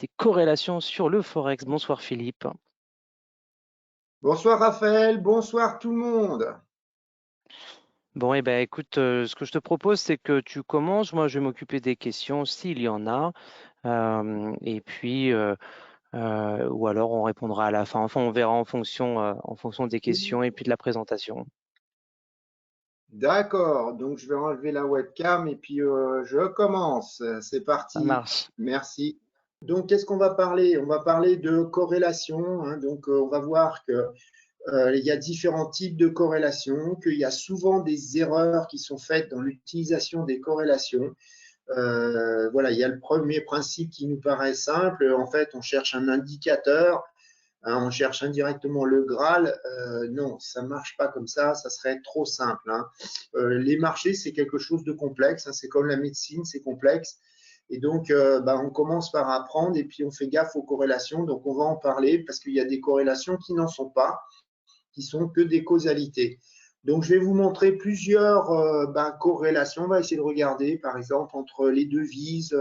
des corrélations sur le Forex. Bonsoir Philippe. Bonsoir Raphaël, bonsoir tout le monde. Bon, eh ben, écoute, ce que je te propose, c'est que tu commences. Moi, je vais m'occuper des questions s'il y en a. Et puis, ou alors on répondra à la fin. Enfin, on verra en fonction des questions et puis de la présentation. D'accord, donc je vais enlever la webcam et puis je commence. C'est Ça parti. marche. Merci. Donc, qu'est-ce qu'on va parler? On va parler de corrélation, hein. Donc, on va voir que il y a différents types de corrélations, qu'il y a souvent des erreurs qui sont faites dans l'utilisation des corrélations. Voilà, il y a le premier principe qui nous paraît simple. En fait, on cherche un indicateur. Hein, on cherche indirectement le Graal. Non, ça ne marche pas comme ça serait trop simple. Hein. Les marchés, c'est quelque chose de complexe. Hein, c'est comme la médecine, c'est complexe. Et donc, on commence par apprendre et puis on fait gaffe aux corrélations. Donc, on va en parler parce qu'il y a des corrélations qui n'en sont pas, qui sont que des causalités. Donc, je vais vous montrer plusieurs corrélations. On va essayer de regarder, par exemple, entre les devises,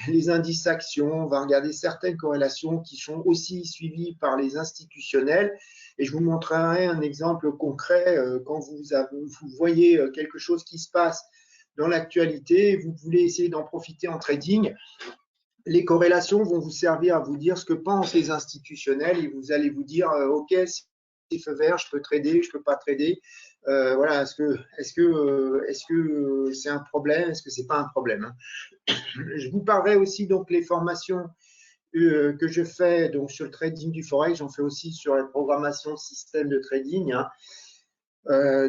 les indices actions. On va regarder certaines corrélations qui sont aussi suivies par les institutionnels. Et je vous montrerai un exemple concret quand vous voyez quelque chose qui se passe dans l'actualité. Vous voulez essayer d'en profiter en trading. Les corrélations vont vous servir à vous dire ce que pensent les institutionnels et vous allez vous dire OK, c'est feu vert, je peux trader, je peux pas trader. Voilà, est-ce que c'est un problème, est-ce que c'est pas un problème, hein. Je vous parlerai aussi donc les formations que je fais donc sur le trading du forex, j'en fais aussi sur la programmation de système de trading, hein.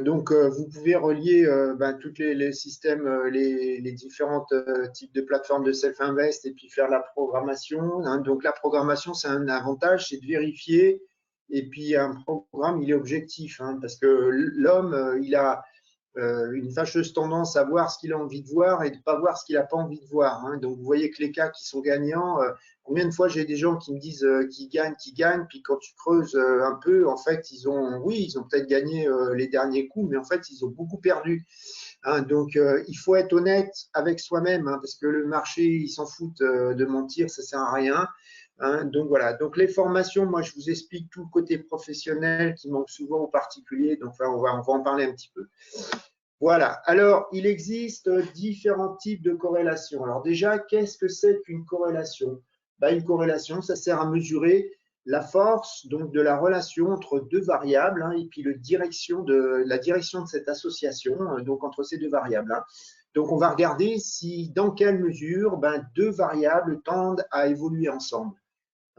Donc, vous pouvez relier tous les systèmes, les différents types de plateformes de self-invest et puis faire la programmation, hein. Donc, la programmation, c'est un avantage, c'est de vérifier. Et puis, un programme, il est objectif, hein, parce que l'homme, il a une fâcheuse tendance à voir ce qu'il a envie de voir et de ne pas voir ce qu'il n'a pas envie de voir, hein. Donc, vous voyez que les cas qui sont gagnants, combien de fois j'ai des gens qui me disent qu'ils gagnent, puis quand tu creuses un peu, en fait, ils ont peut-être gagné les derniers coups, mais en fait, ils ont beaucoup perdu, hein. Donc, il faut être honnête avec soi-même, hein, parce que le marché, il s'en fout de mentir, ça ne sert à rien. Hein, donc voilà, donc les formations, moi je vous explique tout le côté professionnel qui manque souvent aux particuliers, donc enfin, on va en parler un petit peu. Voilà, alors il existe différents types de corrélations. Alors déjà, qu'est-ce que c'est qu'une corrélation? Une corrélation, ça sert à mesurer la force donc de la relation entre deux variables, hein, et puis la direction de cette association, donc entre ces deux variables, hein. Donc on va regarder dans quelle mesure deux variables tendent à évoluer ensemble.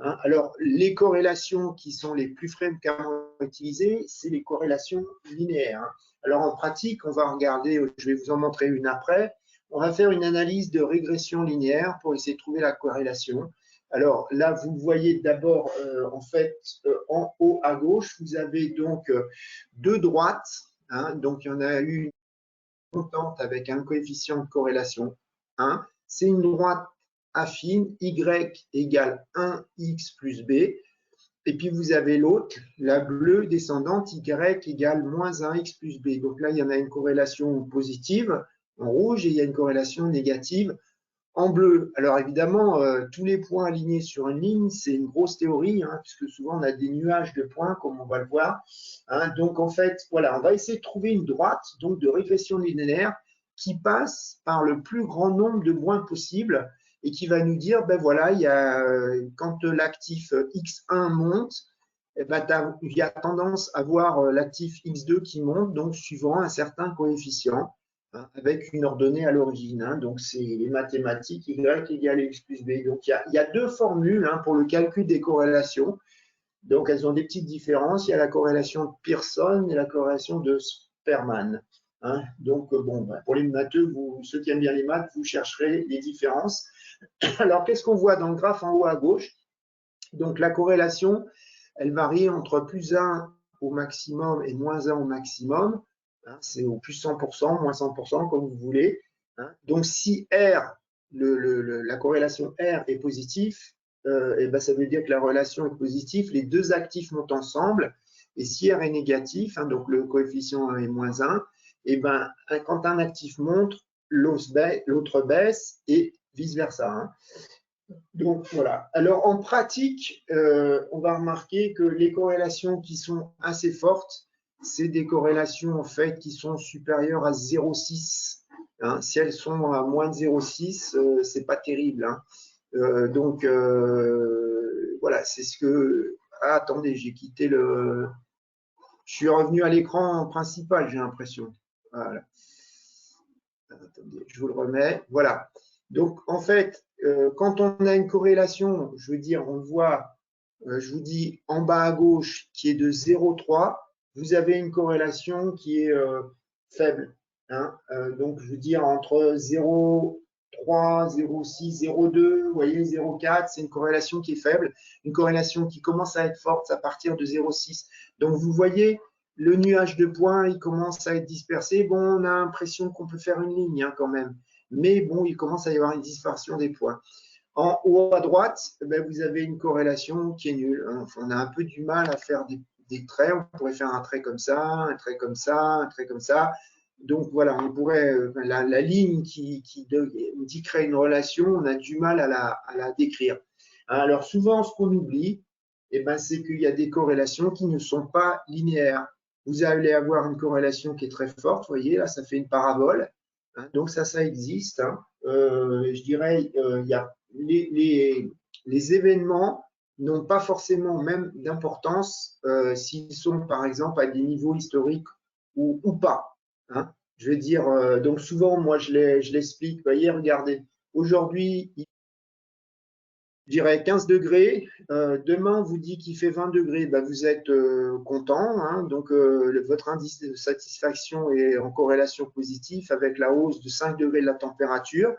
Hein. Alors, les corrélations qui sont les plus fréquemment utilisées, c'est les corrélations linéaires, hein. Alors, en pratique, on va regarder, je vais vous en montrer une après, on va faire une analyse de régression linéaire pour essayer de trouver la corrélation. Alors là, vous voyez d'abord, en haut à gauche, vous avez donc deux droites, hein. Donc, il y en a une montante avec un coefficient de corrélation 1. C'est une droite affine, y égale 1x plus b. Et puis vous avez l'autre, la bleue descendante, y égale moins 1x plus b. Donc là, il y en a une corrélation positive en rouge et il y a une corrélation négative en bleu. Alors évidemment, tous les points alignés sur une ligne, c'est une grosse théorie, hein, puisque souvent on a des nuages de points, comme on va le voir, hein. Donc en fait, voilà, on va essayer de trouver une droite donc de régression linéaire qui passe par le plus grand nombre de points possible et qui va nous dire, voilà, quand l'actif X1 monte, il y a tendance à voir l'actif X2 qui monte, donc suivant un certain coefficient, hein, avec une ordonnée à l'origine, hein. Donc, c'est les mathématiques, y égale x plus b. Donc, il y a deux formules, hein, pour le calcul des corrélations. Donc, elles ont des petites différences. Il y a la corrélation de Pearson et la corrélation de Sperman, hein. Donc, pour les matheux, ceux qui aiment bien les maths, vous chercherez les différences. Alors, qu'est-ce qu'on voit dans le graphe en haut à gauche? Donc, la corrélation, elle varie entre plus 1 au maximum et moins 1 au maximum. Hein, c'est au plus 100%, moins 100%, comme vous voulez, hein. Donc, si R, la corrélation R est positive, ça veut dire que la relation est positive, les deux actifs montent ensemble. Et si R est négatif, hein, donc le coefficient est moins 1, quand un actif monte, l'autre baisse et vice-versa, hein. Donc voilà. Alors en pratique, on va remarquer que les corrélations qui sont assez fortes, c'est des corrélations en fait qui sont supérieures à 0,6. Hein. Si elles sont à moins de 0,6, c'est pas terrible. Hein. Donc voilà, c'est ce que. Ah, attendez, j'ai quitté le. Je suis revenu à l'écran principal, j'ai l'impression. Voilà. Attendez, je vous le remets. Voilà. Donc, en fait, quand on a une corrélation, je veux dire, on voit, je vous dis en bas à gauche, qui est de 0,3, vous avez une corrélation qui est faible. Hein. Donc, je veux dire, entre 0,3, 0,6, 0,2, vous voyez, 0,4, c'est une corrélation qui est faible. Une corrélation qui commence à être forte à partir de 0,6. Donc, vous voyez, le nuage de points, il commence à être dispersé. Bon, on a l'impression qu'on peut faire une ligne hein, quand même. Mais bon, il commence à y avoir une dispersion des points. En haut à droite, ben, vous avez une corrélation qui est nulle. Enfin, on a un peu du mal à faire des traits. On pourrait faire un trait comme ça, un trait comme ça, un trait comme ça. Donc voilà, on pourrait, la ligne qui indiquerait une relation, on a du mal à la décrire. Alors souvent, ce qu'on oublie, eh ben, c'est qu'il y a des corrélations qui ne sont pas linéaires. Vous allez avoir une corrélation qui est très forte, vous voyez, là, ça fait une parabole. Hein, donc ça existe. Hein. Je dirais, il y a les événements n'ont pas forcément même d'importance s'ils sont, par exemple, à des niveaux historiques ou pas. Hein. Je veux dire, donc souvent, moi, je l'explique. Vous voyez, regardez, aujourd'hui, je dirais 15 degrés. Demain, on vous dit qu'il fait 20 degrés. Ben, vous êtes content. Hein, donc, votre indice de satisfaction est en corrélation positive avec la hausse de 5 degrés de la température.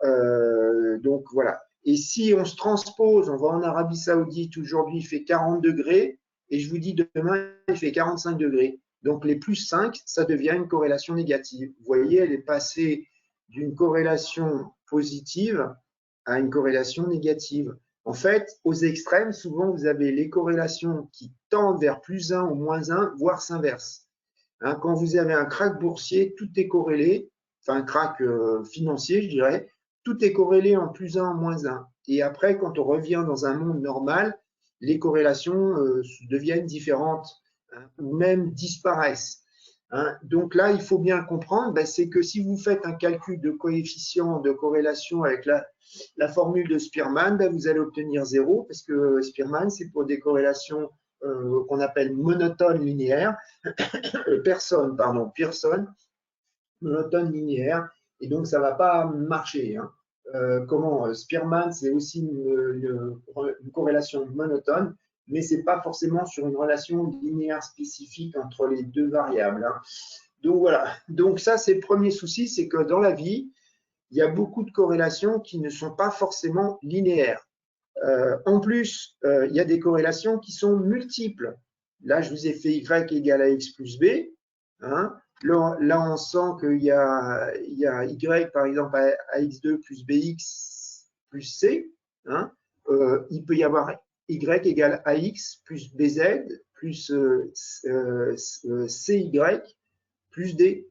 Donc, voilà. Et si on se transpose, on va en Arabie Saoudite, aujourd'hui, il fait 40 degrés. Et je vous dis, demain, il fait 45 degrés. Donc, les plus 5, ça devient une corrélation négative. Vous voyez, elle est passée d'une corrélation positive à une corrélation négative. En fait, aux extrêmes, souvent, vous avez les corrélations qui tendent vers plus 1 ou moins 1, voire s'inverse. Hein, quand vous avez un krach boursier, tout est corrélé, enfin un krach financier, je dirais, tout est corrélé en plus 1, en moins 1. Et après, quand on revient dans un monde normal, les corrélations deviennent différentes hein, ou même disparaissent. Hein. Donc là, il faut bien comprendre, ben, c'est que si vous faites un calcul de coefficient de corrélation avec la formule de Spearman, ben, vous allez obtenir 0 parce que Spearman, c'est pour des corrélations qu'on appelle monotones linéaires, Pearson, monotone linéaire, et donc ça ne va pas marcher. Hein. Comment Spearman, c'est aussi une corrélation monotone, mais ce n'est pas forcément sur une relation linéaire spécifique entre les deux variables. Hein. Donc voilà. Donc ça, c'est le premier souci, c'est que dans la vie, il y a beaucoup de corrélations qui ne sont pas forcément linéaires. En plus, il y a des corrélations qui sont multiples. Là, je vous ai fait y égale à x plus b. Hein. Là, on sent qu'il y a y, par exemple, à x2 plus bx plus c. Hein. Il peut y avoir y égale à x plus bz plus cy plus d.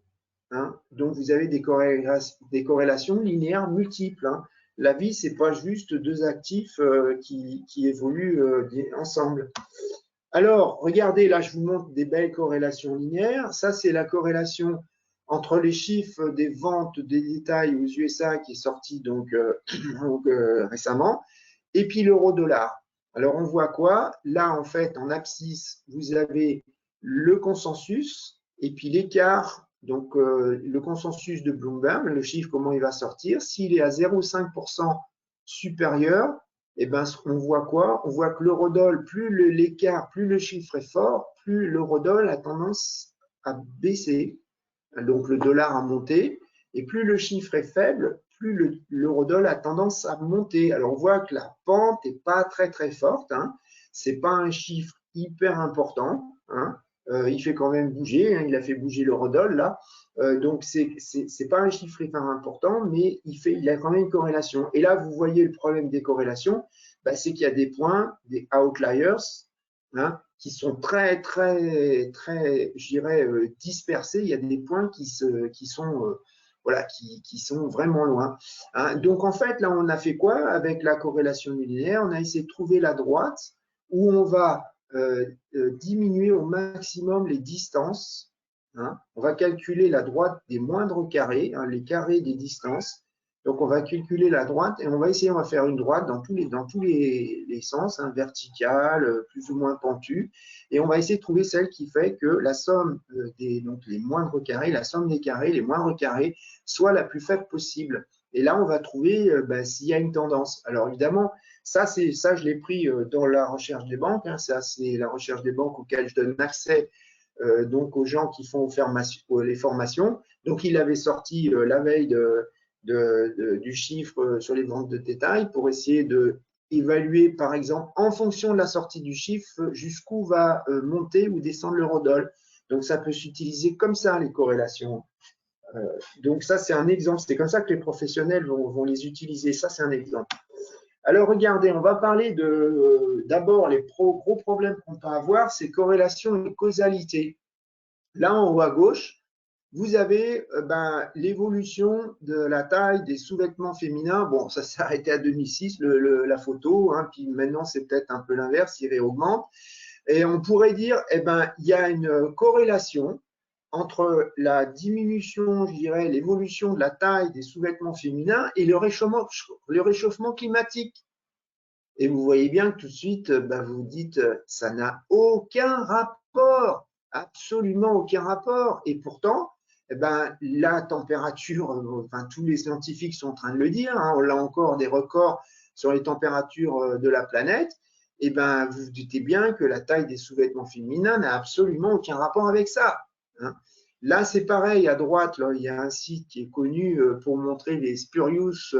Hein. Donc, vous avez des corrélations linéaires multiples. Hein. La vie, ce n'est pas juste deux actifs qui évoluent ensemble. Alors, regardez, là, je vous montre des belles corrélations linéaires. Ça, c'est la corrélation entre les chiffres des ventes des détails aux USA qui est sorti donc, récemment, et puis l'euro-dollar. Alors, on voit quoi? Là, en fait, en abscisse, vous avez le consensus et puis l'écart. Donc, le consensus de Bloomberg, le chiffre, comment il va sortir. S'il est à 0,5% supérieur, eh ben, on voit quoi? On voit que l'eurodoll, plus l'écart, plus le chiffre est fort, plus l'eurodoll a tendance à baisser. Donc, le dollar a monté. Et plus le chiffre est faible, plus l'eurodoll a tendance à monter. Alors, on voit que la pente n'est pas très, très forte. Hein. Ce n'est pas un chiffre hyper important. Hein. Il fait quand même bouger. Hein. Il a fait bouger l'eurodoll, là. Donc, ce n'est pas un chiffre hyper important, mais il a quand même une corrélation. Et là, vous voyez le problème des corrélations, ben, c'est qu'il y a des points, des outliers, hein, qui sont très, très, très, je dirais, dispersés. Il y a des points qui sont voilà, qui sont vraiment loin. Hein. Donc, en fait, là, on a fait quoi avec la corrélation linéaire? On a essayé de trouver la droite où on va diminuer au maximum les distances. Hein. On va calculer la droite des moindres carrés, hein, les carrés des distances. Donc, on va calculer la droite et on va essayer, on va faire une droite dans tous les sens, hein, verticale, plus ou moins pentue. Et on va essayer de trouver celle qui fait que la somme donc les moindres carrés, la somme des carrés, les moindres carrés, soit la plus faible possible. Et là, on va trouver s'il y a une tendance. Alors, évidemment, ça, je l'ai pris dans la recherche des banques. Hein, ça, c'est la recherche des banques auquel je donne accès donc aux gens qui font les formations. Donc, il avait sorti la veille du chiffre sur les ventes de détail pour essayer de évaluer, par exemple, en fonction de la sortie du chiffre, jusqu'où va monter ou descendre l'eurodoll. Donc, ça peut s'utiliser comme ça, les corrélations. Donc, ça, c'est un exemple. C'est comme ça que les professionnels vont les utiliser. Ça, c'est un exemple. Alors, regardez, on va parler d'abord les gros problèmes qu'on peut avoir, c'est corrélation et causalité. Là, en haut à gauche, vous avez l'évolution de la taille des sous-vêtements féminins. Bon, ça s'est arrêté à 2006, la photo, hein, puis maintenant, c'est peut-être un peu l'inverse, il réaugmente. Et on pourrait dire, il y a une corrélation entre la diminution, je dirais, l'évolution de la taille des sous-vêtements féminins et le réchauffement climatique. Et vous voyez bien que tout de suite, vous vous dites, ça n'a aucun rapport, absolument aucun rapport. Et pourtant, la température, enfin, tous les scientifiques sont en train de le dire, hein, on a encore des records sur les températures de la planète. Et vous vous doutez bien que la taille des sous-vêtements féminins n'a absolument aucun rapport avec ça. Hein. Là, c'est pareil, à droite, là, il y a un site qui est connu pour montrer les spurious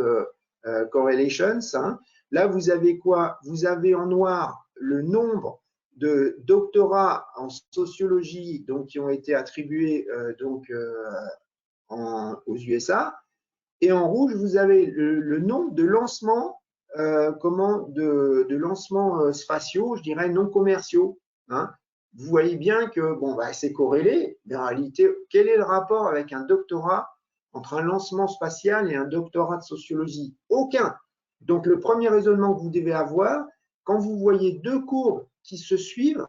correlations. Hein. Là, vous avez quoi? Vous avez en noir le nombre de doctorats en sociologie donc, qui ont été attribués aux USA. Et en rouge, vous avez le nombre de lancements, de lancements spatiaux, je dirais, non commerciaux. Hein. Vous voyez bien que bon, c'est corrélé, mais en réalité, quel est le rapport avec un doctorat entre un lancement spatial et un doctorat de sociologie? Aucun. Donc, le premier raisonnement que vous devez avoir, quand vous voyez deux courbes qui se suivent,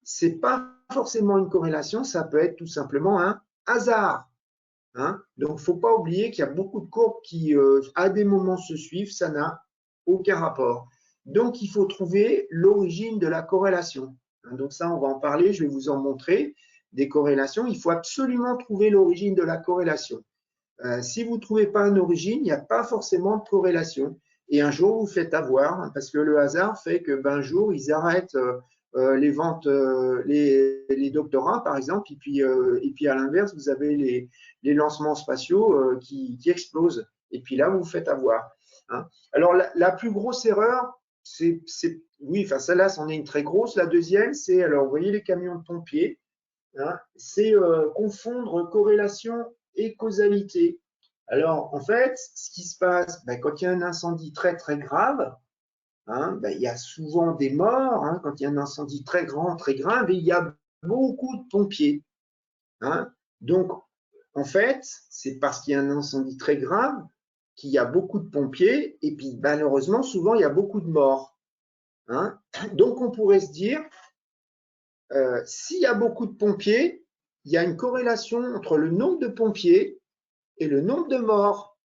ce n'est pas forcément une corrélation, ça peut être tout simplement un hasard. Hein. Donc, il ne faut pas oublier qu'il y a beaucoup de courbes qui, à des moments, se suivent, ça n'a aucun rapport. Donc, il faut trouver l'origine de la corrélation. Donc, ça, on va en parler, je vais vous en montrer des corrélations. Il faut absolument trouver l'origine de la corrélation. Si vous ne trouvez pas une origine, il n'y a pas forcément de corrélation. Et un jour, vous faites avoir, hein, parce que le hasard fait que un jour, ils arrêtent les ventes, les doctorats, par exemple, et puis à l'inverse, vous avez les lancements spatiaux qui explosent. Et puis là, vous vous faites avoir. Hein. Alors, la plus grosse erreur, oui, enfin, celle-là, c'en est une très grosse. La deuxième, c'est, alors, vous voyez les camions de pompiers, hein, c'est confondre corrélation et causalité. Alors, en fait, ce qui se passe, quand il y a un incendie très, très grave, hein, il y a souvent des morts. Hein, quand il y a un incendie très grand, très grave, et il y a beaucoup de pompiers. Hein. Donc, en fait, c'est parce qu'il y a un incendie très grave qu'il y a beaucoup de pompiers, et puis malheureusement, souvent, il y a beaucoup de morts. Hein. Donc, on pourrait se dire, s'il y a beaucoup de pompiers, il y a une corrélation entre le nombre de pompiers et le nombre de morts.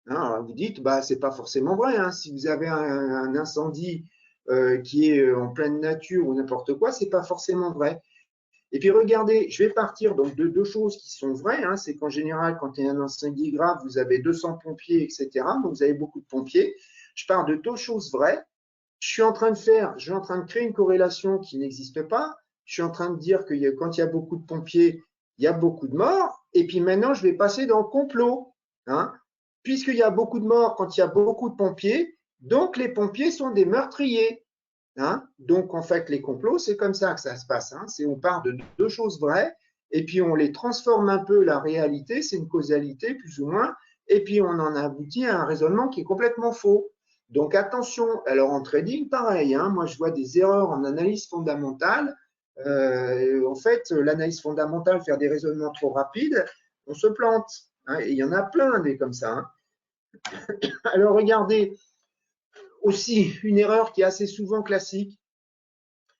Hein, vous dites, c'est pas forcément vrai. Hein. Si vous avez un incendie qui est en pleine nature ou n'importe quoi, c'est pas forcément vrai. Et puis regardez, je vais partir donc de deux choses qui sont vraies. Hein. C'est qu'en général, quand il y a un incendie grave, vous avez 200 pompiers, etc. Donc vous avez beaucoup de pompiers. Je pars de deux choses vraies. Je suis en train de créer une corrélation qui n'existe pas. Je suis en train de dire que quand il y a beaucoup de pompiers, il y a beaucoup de morts. Et puis maintenant, je vais passer dans le complot. Hein. Puisqu'il y a beaucoup de morts quand il y a beaucoup de pompiers, donc les pompiers sont des meurtriers. Hein. Donc, en fait, les complots, c'est comme ça que ça se passe. Hein. On part de deux choses vraies et puis on les transforme un peu, la réalité, c'est une causalité plus ou moins, et puis on en aboutit à un raisonnement qui est complètement faux. Donc, attention. Alors, en trading, pareil. Hein. Moi, je vois des erreurs en analyse fondamentale. En fait, l'analyse fondamentale, faire des raisonnements trop rapides, on se plante. hein, et il y en a plein des comme ça. Hein. Alors regardez, aussi une erreur qui est assez souvent classique,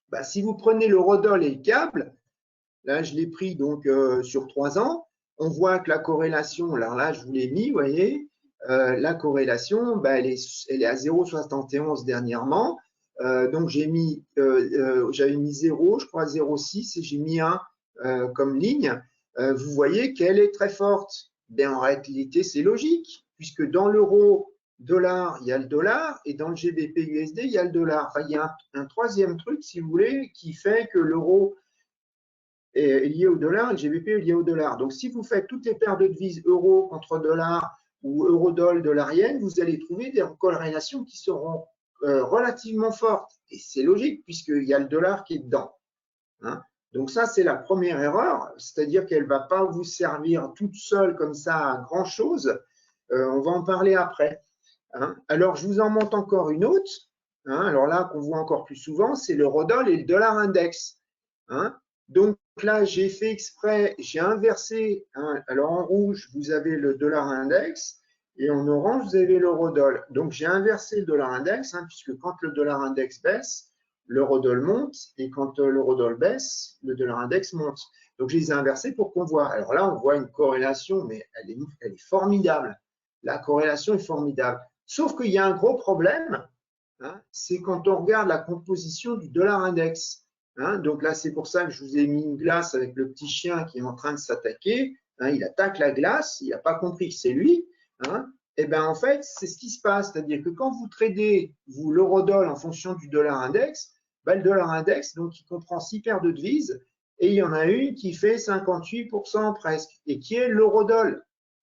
bah, si vous prenez le Rodol et le câble, là je l'ai pris donc sur 3 ans, on voit que la corrélation, alors là je vous l'ai mis, vous voyez, la corrélation, bah, elle est à 0,71 dernièrement. Donc j'avais mis 0, je crois 0,6 et j'ai mis 1 comme ligne. Vous voyez qu'elle est très forte. Ben, en réalité, c'est logique, puisque dans l'euro dollar, il y a le dollar, et dans le GBP USD, il y a le dollar. Enfin, il y a un troisième truc, si vous voulez, qui fait que l'euro est lié au dollar et le GBP est lié au dollar. Donc, si vous faites toutes les paires de devises euro contre dollar ou euro-dollar dollarienne, vous allez trouver des corrélations qui seront relativement fortes. Et c'est logique, puisqu'il y a le dollar qui est dedans. Hein. Donc ça, c'est la première erreur, c'est-à-dire qu'elle ne va pas vous servir toute seule comme ça à grand-chose. On va en parler après. Hein. Alors, je vous en montre encore une autre. Hein. Alors là, qu'on voit encore plus souvent, c'est le Rodol et le dollar index. Hein. Donc là, j'ai fait exprès, j'ai inversé. Hein. Alors en rouge, vous avez le dollar index et en orange, vous avez l'eurodoll. Donc j'ai inversé le dollar index, hein, puisque quand le dollar index baisse, l'eurodoll monte et quand l'eurodoll baisse, le dollar index monte. Donc je les ai inversés pour qu'on voit. Alors là, on voit une corrélation, mais elle est formidable. La corrélation est formidable. Sauf qu'il y a un gros problème, hein, c'est quand on regarde la composition du dollar index. Hein, donc là, c'est pour ça que je vous ai mis une glace avec le petit chien qui est en train de s'attaquer. Hein, il attaque la glace, il n'a pas compris que c'est lui. Hein, et bien en fait, c'est ce qui se passe. C'est-à-dire que quand vous tradez, vous l'eurodoll en fonction du dollar index, ben, le dollar index, donc il comprend 6 paires de devises, et il y en a une qui fait 58% presque, et qui est l'eurodoll.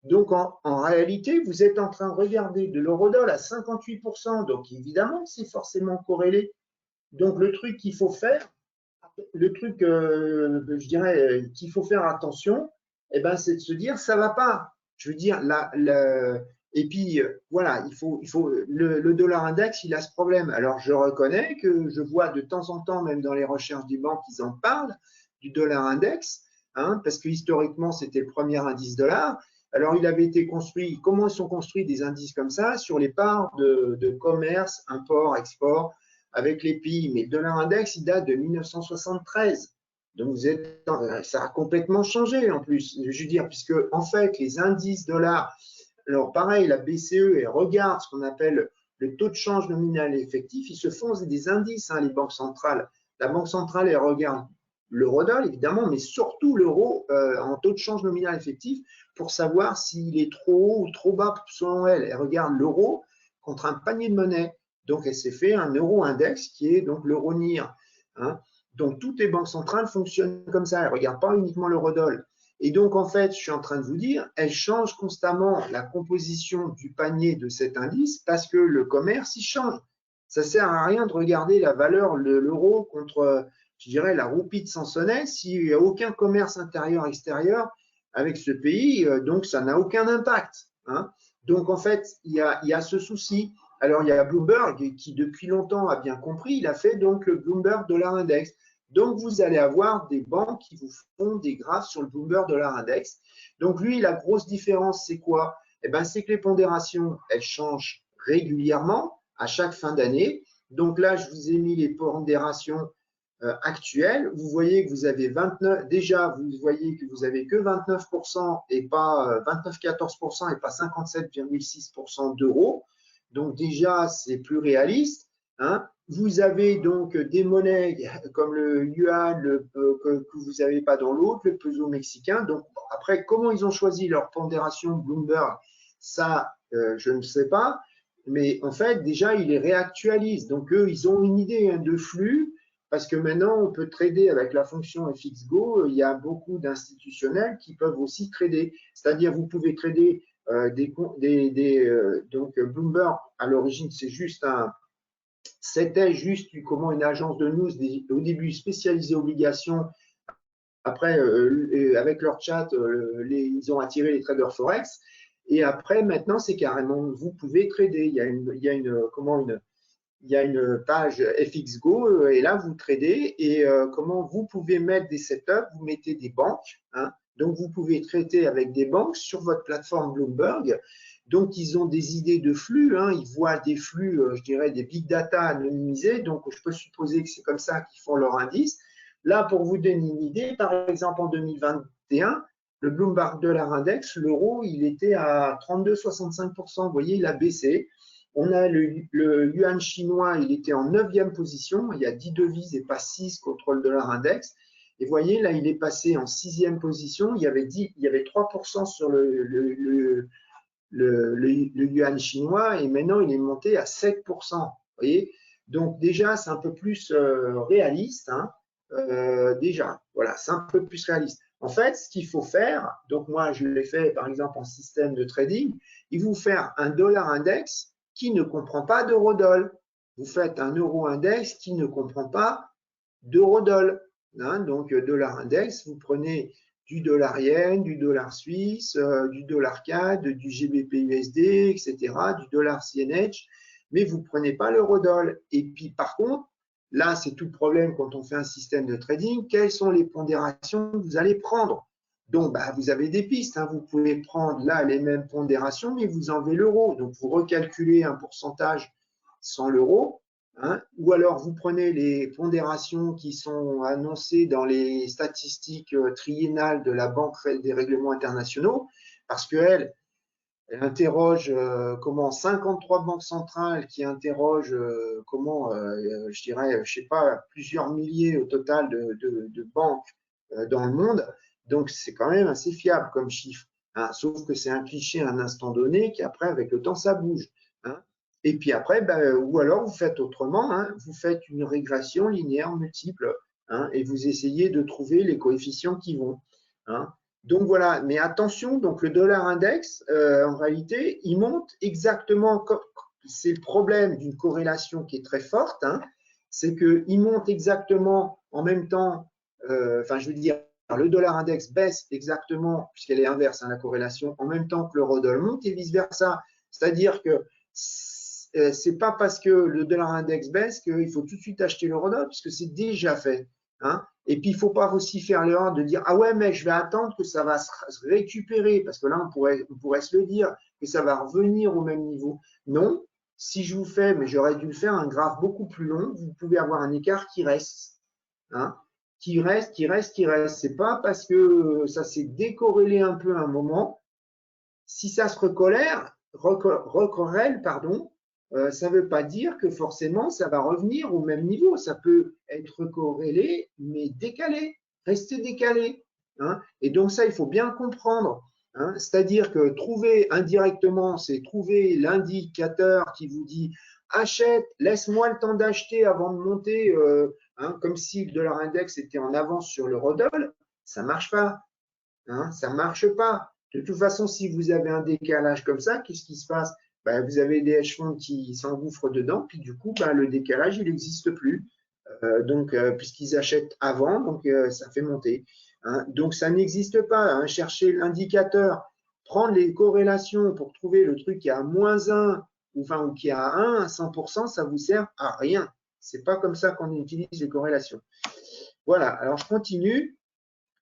Donc, en réalité, vous êtes en train de regarder de l'eurodoll à 58%. Donc, évidemment, c'est forcément corrélé. Donc, le truc qu'il faut faire, le truc, je dirais, qu'il faut faire attention, eh ben, c'est de se dire, ça va pas. Je veux dire, et puis, voilà, le dollar index, il a ce problème. Alors, je reconnais que je vois de temps en temps, même dans les recherches des banques, ils en parlent, du dollar index, hein, parce que historiquement, c'était le premier indice dollar. Alors, il avait été construit, comment ils sont construits des indices comme ça? Sur les parts de commerce, import, export, avec les pays. Mais le dollar index, il date de 1973. Donc, ça a complètement changé en plus. Je veux dire, puisque en fait, les indices dollars, alors pareil, la BCE, elle regarde ce qu'on appelle le taux de change nominal et effectif. Ils se font des indices, hein, les banques centrales. La banque centrale, elle regarde l'eurodoll, évidemment, mais surtout l'euro en taux de change nominal effectif pour savoir s'il est trop haut ou trop bas selon elle. Elle regarde l'euro contre un panier de monnaie. Donc, elle s'est fait un euro-index qui est donc l'euro-NIR. Hein. Donc, toutes les banques centrales fonctionnent comme ça. Elles ne regardent pas uniquement l'eurodoll. Et donc, en fait, je suis en train de vous dire, elles changent constamment la composition du panier de cet indice parce que le commerce, il change. Ça ne sert à rien de regarder la valeur de l'euro contre, je dirais, la roupie de Sansonnet s'il n'y a aucun commerce intérieur-extérieur avec ce pays, donc ça n'a aucun impact. Hein. Donc, en fait, il y a ce souci. Alors, il y a Bloomberg qui, depuis longtemps, a bien compris. Il a fait donc le Bloomberg Dollar Index. Donc, vous allez avoir des banques qui vous font des graphes sur le Bloomberg Dollar Index. Donc, lui, la grosse différence, c'est quoi? Eh ben, c'est que les pondérations, elles changent régulièrement à chaque fin d'année. Donc là, je vous ai mis les pondérations actuelles. Vous voyez que vous avez 29, déjà, vous voyez que vous avez que 29% et pas 29,14% et pas 57,6% d'euros. Donc déjà, c'est plus réaliste. Hein. Vous avez donc des monnaies comme le yuan que vous n'avez pas dans l'autre, le peso mexicain. Donc après, comment ils ont choisi leur pondération Bloomberg, ça, je ne sais pas. Mais en fait, déjà, ils les réactualisent. Donc eux, ils ont une idée, hein, de flux. Parce que maintenant, on peut trader avec la fonction FXGO. Il y a beaucoup d'institutionnels qui peuvent aussi trader. C'est-à-dire, vous pouvez trader donc Bloomberg, à l'origine, c'était juste comment une agence de news au début spécialisée obligations. Après, avec leur chat, ils ont attiré les traders forex. Et après, maintenant, c'est carrément, vous pouvez trader. Il y a il y a une page FXGO et là, vous tradez et comment vous pouvez mettre des setups, vous mettez des banques. Hein, donc, vous pouvez traiter avec des banques sur votre plateforme Bloomberg. Donc, ils ont des idées de flux. Hein, ils voient des flux, je dirais, des big data anonymisés. Donc, je peux supposer que c'est comme ça qu'ils font leur indice. Là, pour vous donner une idée, par exemple, en 2021, le Bloomberg Dollar Index, l'euro, il était à 32,65%. Vous voyez, il a baissé. On a le yuan chinois, il était en 9e position. Il y a 10 devises et pas 6 contre le dollar index. Et vous voyez, là, il est passé en 6e position. Il y avait 3% sur le yuan chinois et maintenant, il est monté à 7%. Vous voyez, donc déjà, c'est un peu plus réaliste. Hein, déjà, voilà, c'est un peu plus réaliste. En fait, ce qu'il faut faire, donc moi, je l'ai fait par exemple en système de trading, il faut faire un dollar index qui ne comprend pas d'eurodoll. Vous faites un euro index qui ne comprend pas d'eurodoll. Hein, donc, dollar index, vous prenez du dollar yen, du dollar suisse, du dollar CAD, du GBP USD, etc., du dollar CNH, mais vous ne prenez pas l'eurodoll. Et puis, par contre, là, c'est tout le problème quand on fait un système de trading. Quelles sont les pondérations que vous allez prendre? Donc, bah, vous avez des pistes. Hein. Vous pouvez prendre là les mêmes pondérations, mais vous enlevez l'euro. Donc, vous recalculez un pourcentage sans l'euro. Hein. Ou alors, vous prenez les pondérations qui sont annoncées dans les statistiques triennales de la Banque des règlements internationaux, parce qu'elle, elle interroge comment 53 banques centrales qui interrogent comment, je dirais, je sais pas, plusieurs milliers au total de banques dans le monde. Donc, c'est quand même assez fiable comme chiffre. Hein, sauf que c'est un cliché à un instant donné qui après, avec le temps, ça bouge. Hein. Et puis après, ben, ou alors vous faites autrement, hein, vous faites une régression linéaire multiple hein, et vous essayez de trouver les coefficients qui vont. Hein. Donc voilà, mais attention, donc le dollar index, en réalité, il monte exactement comme c'est le problème d'une corrélation qui est très forte, hein, c'est qu'il monte exactement en même temps, enfin je veux dire, le dollar index baisse exactement, puisqu'elle est inverse, hein, la corrélation, en même temps que l'eurodoll monte et vice-versa. C'est-à-dire que c'est pas parce que le dollar index baisse qu'il faut tout de suite acheter l'eurodoll, puisque c'est déjà fait. Hein. Et puis, il ne faut pas aussi faire l'erreur de dire « Ah ouais, mais je vais attendre que ça va se récupérer », parce que là, on pourrait se le dire, que ça va revenir au même niveau. Non, si je vous fais, mais j'aurais dû le faire, un graphe beaucoup plus long, vous pouvez avoir un écart qui reste. Hein, qui reste, qui reste, qui reste. Ce n'est pas parce que ça s'est décorrélé un peu à un moment. Si ça se recorrèle, pardon, ça ne veut pas dire que forcément ça va revenir au même niveau. Ça peut être corrélé, mais décalé, rester décalé. Hein. Et donc ça, il faut bien comprendre. Hein. C'est-à-dire que trouver indirectement, c'est trouver l'indicateur qui vous dit achète, laisse-moi le temps d'acheter avant de monter, hein, comme si le dollar index était en avance sur l'eurodoll. Ça ne marche pas. Hein, ça ne marche pas. De toute façon, si vous avez un décalage comme ça, qu'est-ce qui se passe? Ben, vous avez des hedge funds qui s'engouffrent dedans, puis du coup, ben, le décalage, il n'existe plus. Donc, puisqu'ils achètent avant, donc ça fait monter. Hein. Donc, ça n'existe pas. Hein. Chercher l'indicateur, prendre les corrélations pour trouver le truc qui est à -1 ou, enfin, ou qui est à 1 à 100%, ça ne vous sert à rien. Ce n'est pas comme ça qu'on utilise les corrélations. Voilà, alors je continue.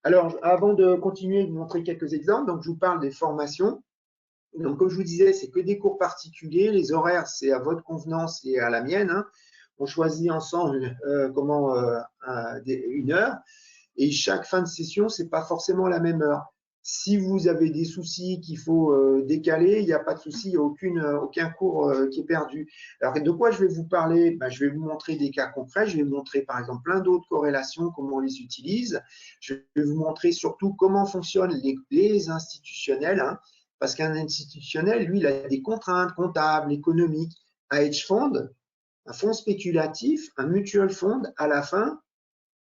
Alors, avant de continuer, de vous montrer quelques exemples, donc je vous parle des formations. Donc, comme je vous disais, c'est que des cours particuliers. Les horaires, c'est à votre convenance et à la mienne. Hein. On choisit ensemble une heure. Et chaque fin de session, ce n'est pas forcément la même heure. Si vous avez des soucis qu'il faut décaler, il n'y a pas de souci, il n'y a aucun cours qui est perdu. Alors, de quoi je vais vous parler? Ben, je vais vous montrer des cas concrets. Je vais vous montrer, par exemple, plein d'autres corrélations, comment on les utilise. Je vais vous montrer surtout comment fonctionnent les institutionnels. Hein, parce qu'un institutionnel, lui, il a des contraintes comptables, économiques. Un hedge fund, un fonds spéculatif, un mutual fund, à la fin,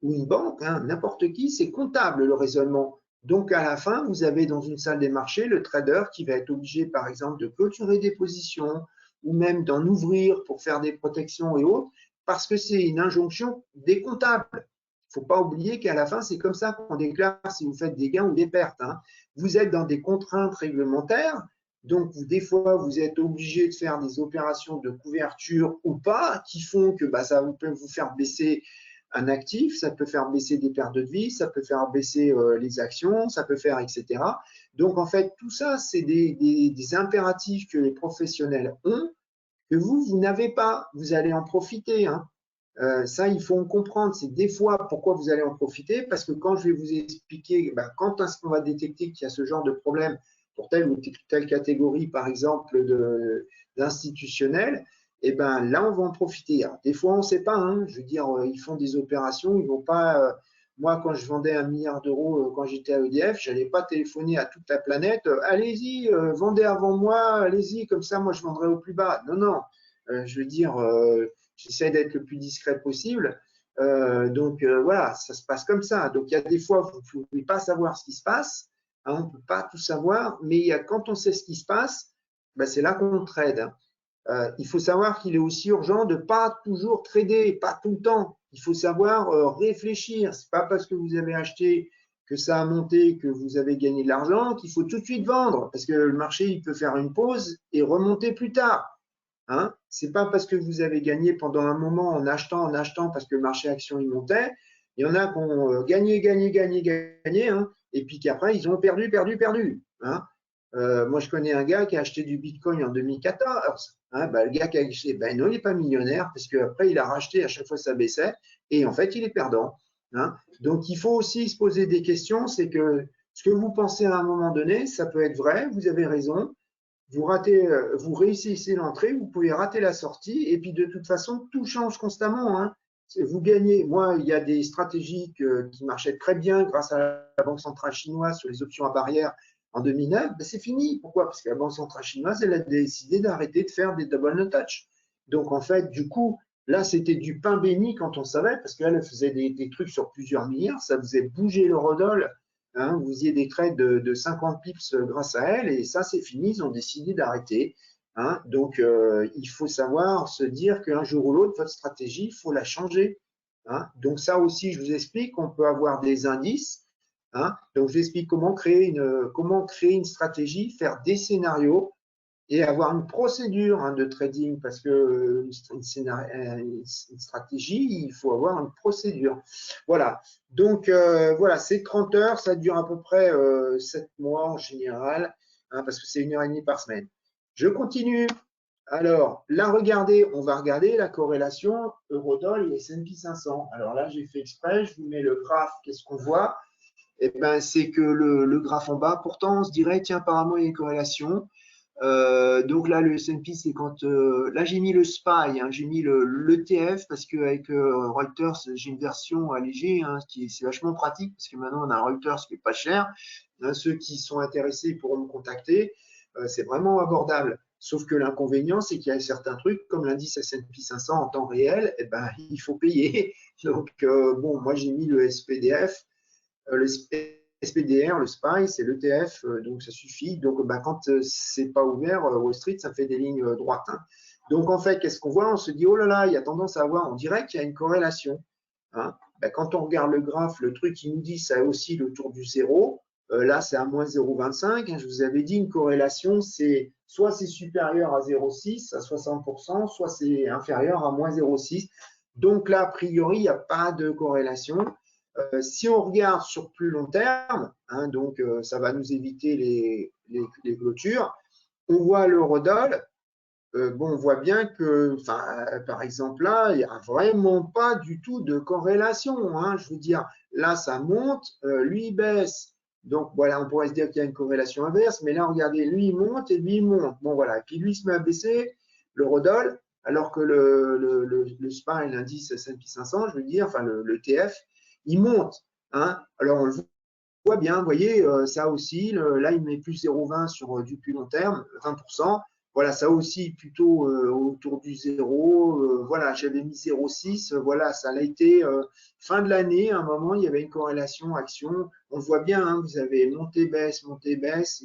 ou une banque, hein, n'importe qui, c'est comptable le raisonnement. Donc, à la fin, vous avez dans une salle des marchés le trader qui va être obligé, par exemple, de clôturer des positions ou même d'en ouvrir pour faire des protections et autres, parce que c'est une injonction des comptables. Il ne faut pas oublier qu'à la fin, c'est comme ça qu'on déclare si vous faites des gains ou des pertes. Hein. Vous êtes dans des contraintes réglementaires, Donc, des fois, vous êtes obligé de faire des opérations de couverture ou pas, qui font que ça peut vous faire baisser un actif, ça peut faire baisser des pertes de vie, ça peut faire baisser les actions, ça peut faire, etc. Donc, en fait, tout ça, c'est des impératifs que les professionnels ont, que vous n'avez pas. Vous allez en profiter. Hein. Ça, il faut en comprendre. C'est des fois pourquoi vous allez en profiter, parce que quand je vais vous expliquer, quand est-ce qu'on va détecter qu'il y a ce genre de problème pour telle ou telle catégorie, par exemple, d'institutionnels, et là, on va en profiter. Alors, des fois, on ne sait pas. Hein. Je veux dire, ils font des opérations, ils vont pas. Moi, quand je vendais 1 milliard d'euros quand j'étais à EDF, je n'allais pas téléphoner à toute la planète. Allez-y, vendez avant moi, allez-y, comme ça, moi, je vendrai au plus bas. Non, non. Je veux dire, j'essaie d'être le plus discret possible. Donc, voilà, ça se passe comme ça. Donc, il y a des fois, vous ne pouvez pas savoir ce qui se passe. Hein, on ne peut pas tout savoir. Mais quand on sait ce qui se passe, c'est là qu'on trade. Hein. Il faut savoir qu'il est aussi urgent de ne pas toujours trader, pas tout le temps. Il faut savoir réfléchir. Ce n'est pas parce que vous avez acheté que ça a monté, que vous avez gagné de l'argent, qu'il faut tout de suite vendre. Parce que le marché, il peut faire une pause et remonter plus tard. Hein. Ce n'est pas parce que vous avez gagné pendant un moment en achetant, parce que le marché action il montait. Il y en a qui ont gagné, hein, et puis qu'après, ils ont perdu. Hein. Moi, je connais un gars qui a acheté du Bitcoin en 2014. Hein, le gars qui a acheté, non, il n'est pas millionnaire parce qu'après, il a racheté à chaque fois ça baissait et en fait, il est perdant. Hein. Donc, il faut aussi se poser des questions. C'est que ce que vous pensez à un moment donné, ça peut être vrai, vous avez raison. Vous réussissez l'entrée, vous pouvez rater la sortie et puis de toute façon, tout change constamment. Hein. Vous gagnez. Moi, il y a des stratégies qui marchaient très bien grâce à la Banque centrale chinoise sur les options à barrière en 2009, c'est fini. Pourquoi? Parce que la Banque centrale chinoise, elle a décidé d'arrêter de faire des double no touch. Donc, en fait, du coup, là, c'était du pain béni quand on savait, parce qu'elle faisait des trucs sur plusieurs milliards, ça faisait bouger l'eurodoll. Hein, vous faisiez des trades de 50 pips grâce à elle, et ça, c'est fini, ils ont décidé d'arrêter. Hein. Donc, il faut savoir se dire qu'un jour ou l'autre, votre stratégie, il faut la changer. Hein. Donc, ça aussi, je vous explique, on peut avoir des indices. Hein. Donc, je vous explique comment créer une stratégie, faire des scénarios et avoir une procédure de trading, parce que une stratégie, il faut avoir une procédure. Voilà. Donc, voilà, c'est 30 heures, ça dure à peu près 7 mois en général, parce que c'est 1h30 par semaine. Je continue. Alors, là, regardez, on va regarder la corrélation Eurodoll et S&P 500. Alors là, j'ai fait exprès, je vous mets le graphe, qu'est-ce qu'on voit? Eh ben, c'est que le graphe en bas, pourtant, on se dirait, tiens, apparemment, il y a une corrélation. Donc là, le S&P, c'est quand… là, j'ai mis le SPY, hein, j'ai mis l'ETF parce qu'avec Reuters, j'ai une version allégée, hein, c'est vachement pratique parce que maintenant, on a un Reuters qui est pas cher. Hein, ceux qui sont intéressés pourront me contacter. C'est vraiment abordable. Sauf que l'inconvénient, c'est qu'il y a certains trucs, comme l'indice S&P 500 en temps réel, eh ben, il faut payer. Donc, bon, moi, j'ai mis le SPDF. Le SPDR, le SPY, c'est l'ETF, donc ça suffit. Donc, quand c'est pas ouvert, Wall Street, ça fait des lignes droites. Hein. Donc, en fait, qu'est-ce qu'on voit? On se dit, oh là là, il y a tendance à avoir, on dirait qu'il y a une corrélation. Hein. Quand on regarde le graphe, le truc qui nous dit ça oscille autour du zéro. Là, c'est à moins 0,25. Hein, je vous avais dit, une corrélation, c'est soit c'est supérieur à 0,6 à 60%, soit c'est inférieur à moins 0,6. Donc là, a priori, il n'y a pas de corrélation. Si on regarde sur plus long terme, hein, donc ça va nous éviter les clôtures, on voit l'eurodoll. Bon, on voit bien que, par exemple, là, il n'y a vraiment pas du tout de corrélation. Hein, je veux dire, là, ça monte, lui, il baisse. Donc, voilà, on pourrait se dire qu'il y a une corrélation inverse, mais là, regardez, lui, il monte et lui, il monte. Bon, voilà. Et puis, lui, il se met à baisser, l'eurodoll, alors que le SPY, l'indice S&P 500, je veux dire, enfin, le TF, il monte. Hein. Alors, on le voit bien, vous voyez, ça oscille. Là, il met plus 0,20 sur du plus long terme, 20%. Voilà, ça aussi plutôt autour du zéro. Voilà, j'avais mis 0,6. Voilà, ça a été fin de l'année. À un moment, il y avait une corrélation action. On le voit bien, hein, vous avez montée, baisse. Vous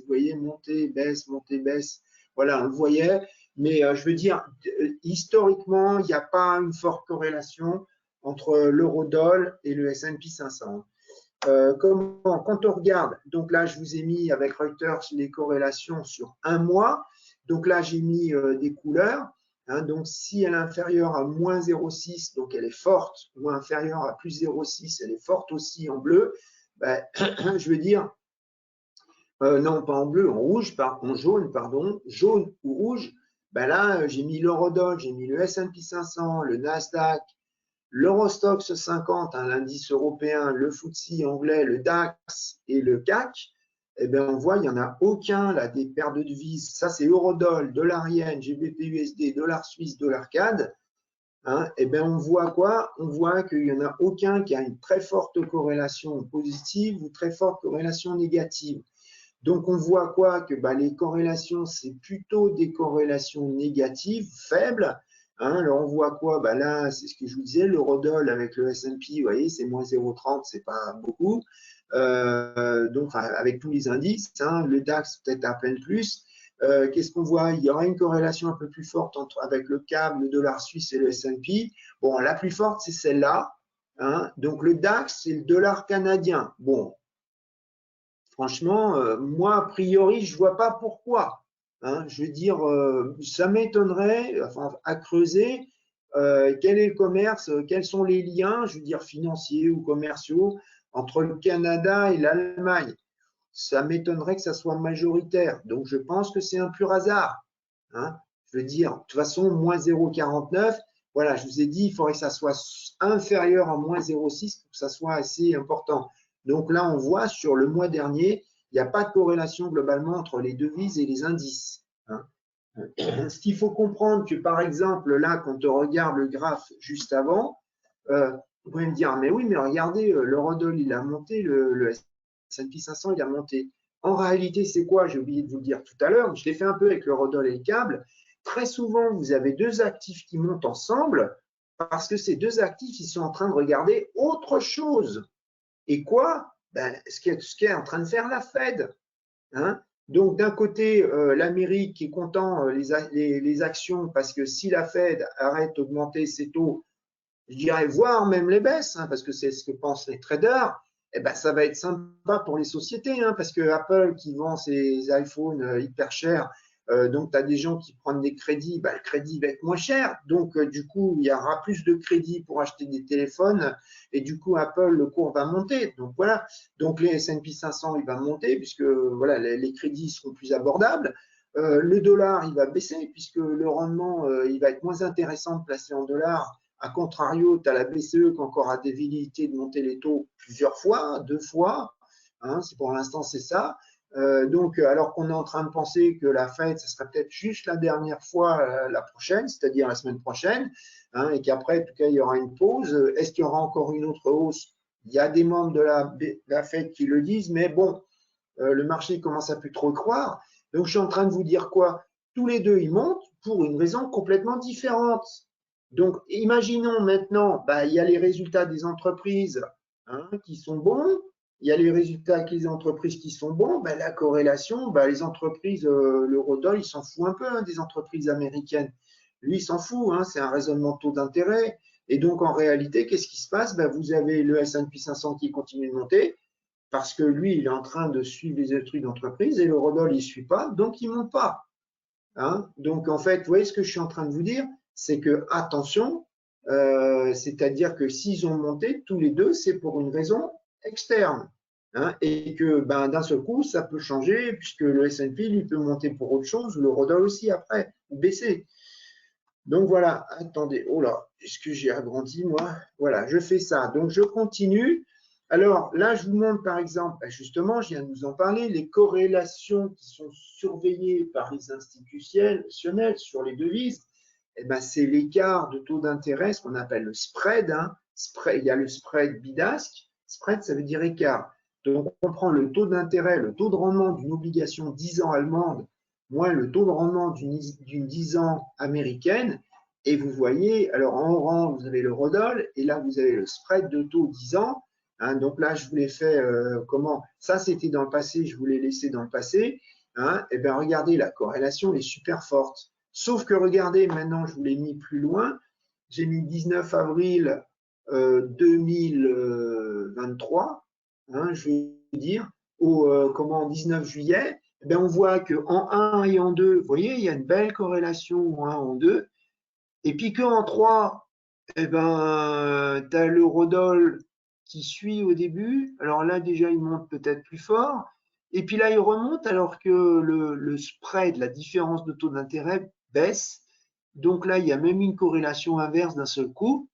voyez, montée, baisse. Voilà, on le voyait. Mais je veux dire, historiquement, il n'y a pas une forte corrélation entre l'eurodoll et le S&P 500. Quand on regarde, donc là, je vous ai mis avec Reuters les corrélations sur un mois. Donc là, j'ai mis des couleurs. Hein, donc, si elle est inférieure à moins 0,6, donc elle est forte, ou inférieure à plus 0,6, elle est forte aussi en bleu. Ben, je veux dire, non, pas en bleu, en rouge, en jaune, pardon, jaune ou rouge. Ben là, j'ai mis l'Eurodoll, j'ai mis le S&P 500, le Nasdaq, l'Eurostoxx 50, un indice européen, le FTSE anglais, le DAX et le CAC. Eh bien, on voit, il n'y en a aucun, là, des paires de devises. Ça, c'est Eurodoll, dollar yen, GBP USD, dollar suisse, dollar CAD. Hein, eh bien, on voit quoi? On voit qu'il n'y en a aucun qui a une très forte corrélation positive ou très forte corrélation négative. Donc, on voit quoi? Que les corrélations, c'est plutôt des corrélations négatives, faibles. Hein, alors, on voit quoi? Là, c'est ce que je vous disais, l'Eurodoll avec le S&P, vous voyez, c'est moins 0,30, c'est pas beaucoup. Donc, avec tous les indices, hein, le DAX peut-être à peine plus. Qu'est-ce qu'on voit? Il y aura une corrélation un peu plus forte avec le CAC, le dollar suisse et le S&P. Bon, la plus forte, c'est celle-là. Hein, donc, le DAX, c'est le dollar canadien. Bon, franchement, moi, a priori, je ne vois pas pourquoi. Hein, je veux dire, ça m'étonnerait, enfin, à creuser, quel est le commerce, quels sont les liens, je veux dire, financiers ou commerciaux entre le Canada et l'Allemagne. Ça m'étonnerait que ça soit majoritaire. Donc, je pense que c'est un pur hasard. Hein. Je veux dire, de toute façon, moins 0,49, voilà, je vous ai dit, il faudrait que ça soit inférieur à moins 0,6 pour que ça soit assez important. Donc là, on voit sur le mois dernier, il n'y a pas de corrélation globalement entre les devises et les indices. Hein. Ce qu'il faut comprendre que, par exemple, là, quand on regarde le graphe juste avant, vous pouvez me dire, mais oui, mais regardez, l'Eurodoll, il a monté, le S&P 500, il a monté. En réalité, c'est quoi? J'ai oublié de vous le dire tout à l'heure, je l'ai fait un peu avec l'Eurodoll et le câble. Très souvent, vous avez deux actifs qui montent ensemble parce que ces deux actifs, ils sont en train de regarder autre chose. Et quoi? Ce qu'est en train de faire la Fed. Hein. Donc, d'un côté, l'Amérique est content les actions parce que si la Fed arrête d'augmenter ses taux, je dirais, voire même les baisses, hein, parce que c'est ce que pensent les traders, eh ben, ça va être sympa pour les sociétés, hein, parce que Apple qui vend ses iPhones hyper chers, donc tu as des gens qui prennent des crédits, le crédit va être moins cher, donc du coup, il y aura plus de crédits pour acheter des téléphones, et du coup, Apple, le cours va monter. Donc voilà, donc les S&P 500, il va monter, puisque voilà, les crédits seront plus abordables. Le dollar, il va baisser, puisque le rendement, il va être moins intéressant de placer en dollars. A contrario, tu as la BCE qui encore a des velléités de monter les taux plusieurs fois, 2 fois. Hein, pour l'instant, c'est ça. Donc, alors qu'on est en train de penser que la Fed, ça serait peut-être juste la dernière fois la prochaine, c'est-à-dire la semaine prochaine, hein, et qu'après, en tout cas, il y aura une pause. Est-ce qu'il y aura encore une autre hausse? Il y a des membres de la Fed qui le disent, mais bon, le marché commence à plus trop y croire. Donc, je suis en train de vous dire quoi? Tous les deux, ils montent pour une raison complètement différente. Donc, imaginons maintenant, il y a les résultats des entreprises qui sont bons, il y a les résultats des entreprises qui sont bons, la corrélation, les entreprises, l'Eurodoll, il s'en fout un peu des entreprises américaines. Lui, il s'en fout, c'est un raisonnement de taux d'intérêt. Et donc, en réalité, qu'est-ce qui se passe? Vous avez le S&P 500 qui continue de monter, parce que lui, il est en train de suivre les trucs d'entreprise et l'Eurodoll, il ne suit pas, donc il ne monte pas. Hein. Donc, en fait, vous voyez ce que je suis en train de vous dire? C'est que, attention, c'est-à-dire que s'ils ont monté, tous les deux, c'est pour une raison externe. Hein, et que d'un seul coup, ça peut changer, puisque le S&P, lui, peut monter pour autre chose, ou l'Eurodoll aussi après, ou baisser. Donc voilà, attendez, oh là, est-ce que j'ai agrandi moi? Voilà, je fais ça. Donc je continue. Alors là, je vous montre par exemple, justement, je viens de vous en parler, les corrélations qui sont surveillées par les institutionnels sur les devises. C'est l'écart de taux d'intérêt, ce qu'on appelle le spread, hein. Il y a le spread bidasque. Spread, ça veut dire écart. Donc on prend le taux d'intérêt, le taux de rendement d'une obligation 10 ans allemande moins le taux de rendement d'une 10 ans américaine. Et vous voyez, alors en orange, vous avez le Rodol, et là, vous avez le spread de taux 10 ans. Hein, donc là, je vous l'ai fait comment? Ça, c'était dans le passé, je vous l'ai laissé dans le passé. Hein, et bien, regardez, la corrélation est super forte. Sauf que regardez, maintenant, je vous l'ai mis plus loin. J'ai mis 19 avril 2023. hein, je veux dire, en 19 juillet, eh bien, on voit qu'en 1 et en 2, vous voyez, il y a une belle corrélation en 1, en 2, et puis qu'en 3, eh ben, tu as le Rodol qui suit au début. Alors là, déjà, il monte peut-être plus fort. Et puis là, il remonte alors que le spread, la différence de taux d'intérêt, baisse. Donc là, il y a même une corrélation inverse d'un seul coup.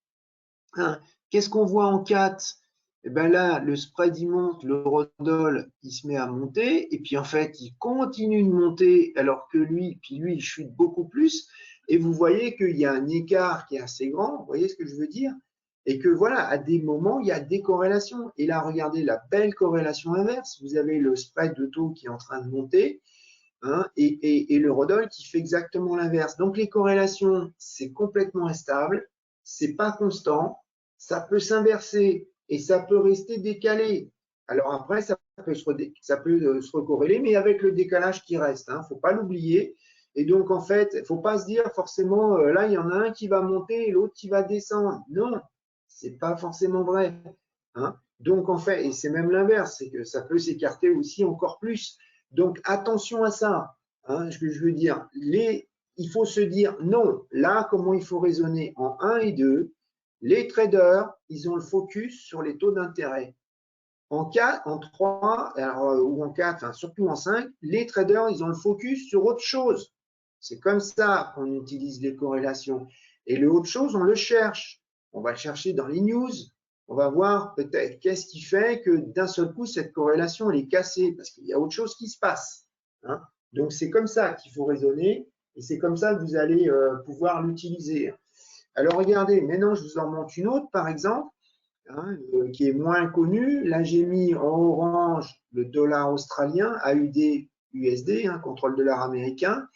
Hein. Qu'est-ce qu'on voit en 4? Eh ben là, le spread, il monte, le Rodol, il se met à monter. Et puis en fait, il continue de monter alors que lui, il chute beaucoup plus. Et vous voyez qu'il y a un écart qui est assez grand, vous voyez ce que je veux dire? Et que voilà, à des moments, il y a des corrélations. Et là, regardez la belle corrélation inverse. Vous avez le spread de taux qui est en train de monter, hein, et le Rodol qui fait exactement l'inverse. Donc les corrélations, c'est complètement instable, c'est pas constant, ça peut s'inverser et ça peut rester décalé. Alors après, ça peut se recorréler, mais avec le décalage qui reste, hein, faut pas l'oublier. Et donc, en fait, il ne faut pas se dire forcément, là, il y en a un qui va monter et l'autre qui va descendre. Non, c'est pas forcément vrai. Hein. Donc, en fait, et c'est même l'inverse, c'est que ça peut s'écarter aussi encore plus. Donc, attention à ça. Hein, ce que je veux dire, il faut se dire, non, là, comment il faut raisonner en 1 et 2, les traders, ils ont le focus sur les taux d'intérêt. En 4, en 3, alors, ou en 4, enfin, surtout en 5, les traders, ils ont le focus sur autre chose. C'est comme ça qu'on utilise les corrélations. Et le autre chose, on le cherche. On va le chercher dans les news. On va voir peut-être qu'est-ce qui fait que d'un seul coup, cette corrélation, elle est cassée parce qu'il y a autre chose qui se passe. Hein. Donc, c'est comme ça qu'il faut raisonner et c'est comme ça que vous allez pouvoir l'utiliser. Alors, regardez, maintenant, je vous en montre une autre, par exemple, hein, qui est moins connue. Là, j'ai mis en orange le dollar australien, AUD, USD, hein, contre le dollar américain.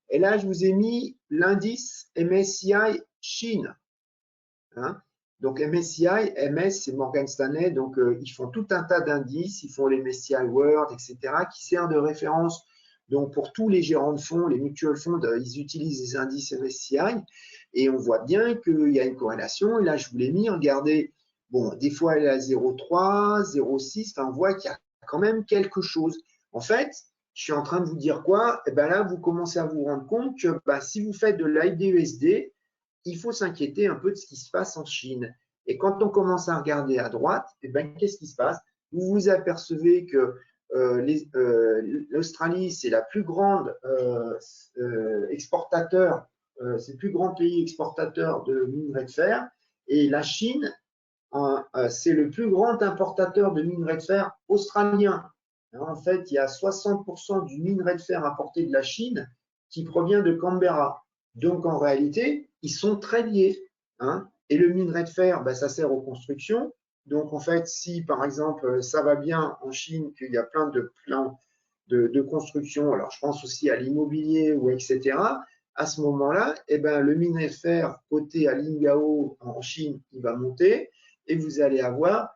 Et là, je vous ai mis l'indice MSCI Chine. Hein. Donc MSCI, MS, c'est Morgan Stanley, donc ils font tout un tas d'indices, ils font les MSCI World, etc., qui servent de référence. Donc pour tous les gérants de fonds, les mutual funds, ils utilisent les indices MSCI et on voit bien qu'il y a une corrélation. Et là, je vous l'ai mis, regardez, bon, des fois elle est à 0,3, 0,6, enfin, on voit qu'il y a quand même quelque chose. En fait, je suis en train de vous dire quoi? Et ben là, vous commencez à vous rendre compte que bah, si vous faites de l'IDUSD, il faut s'inquiéter un peu de ce qui se passe en Chine. Et quand on commence à regarder à droite, eh ben, qu'est-ce qui se passe? Vous vous apercevez que l'Australie, c'est la plus grande exportateur, c'est le plus grand pays exportateur de minerais de fer, et la Chine, c'est le plus grand importateur de minerais de fer australien. En fait, il y a 60% du minerai de fer importé de la Chine qui provient de Canberra. Donc, en réalité, ils sont très liés. Hein. Et le minerai de fer, ben, ça sert aux constructions. Donc, en fait, si par exemple, ça va bien en Chine, qu'il y a plein de constructions, alors je pense aussi à l'immobilier ou etc., à ce moment-là, eh ben, le minerai de fer coté à Lingao en Chine, il va monter et vous allez avoir